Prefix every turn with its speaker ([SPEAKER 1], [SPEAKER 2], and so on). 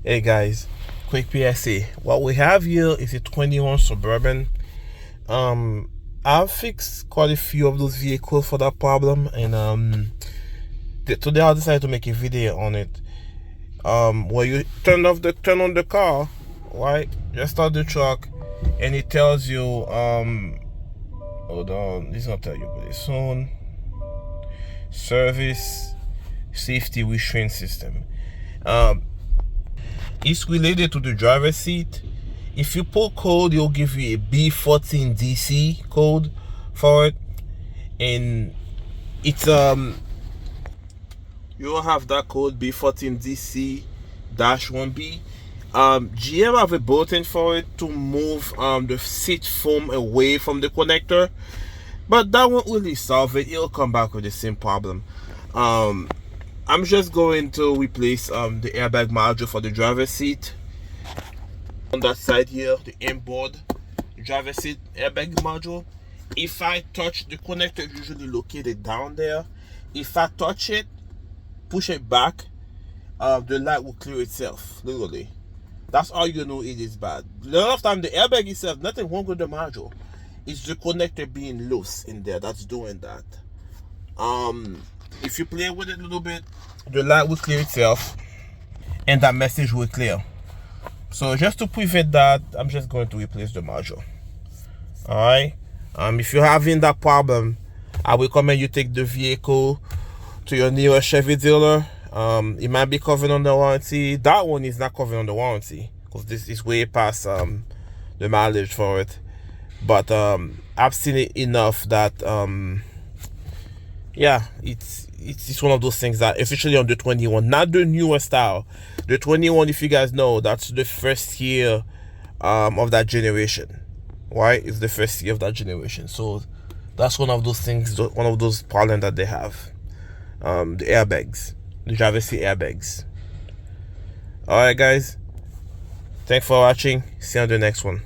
[SPEAKER 1] Hey guys, quick PSA. What we have here is a 21 Suburban. I've fixed quite a few of those vehicles for that problem, and today I decided to make a video on it. Where you turn on the car, right? Just start the truck, and it tells you hold on, this not tell you pretty soon. Service safety restraint system. It's related to the driver's seat. If you pull code, it'll give you a B14DC code for it, and it's you will have that code B14DC-1B. GM have a button for it to move the seat foam away from the connector, but that won't really solve it. It'll come back with the same problem. I'm just going to replace the airbag module for the driver's seat. On that side here, the inboard driver's seat airbag module. If I touch the connector, usually located down there. If I touch it, push it back, the light will clear itself, literally. That's all you know it is bad. A lot of time the airbag itself, nothing wrong with the module. It's the connector being loose in there that's doing that. If you play with it a little bit, the light will clear itself and that message will clear. So just to prevent that, I'm just going to replace the module. Alright. If you're having that problem, I recommend you take the vehicle to your nearest Chevy dealer. It might be covered under warranty. That one is not covered under warranty because this is way past the mileage for it. But I've seen it enough that yeah, it's one of those things that, especially on the 21, not the newer style. The 21, if you guys know, that's the first year of that generation, right? It's the first year of that generation. So that's one of those things, one of those problems that they have. The airbags, the driver's seat airbags. All right, guys. Thanks for watching. See you on the next one.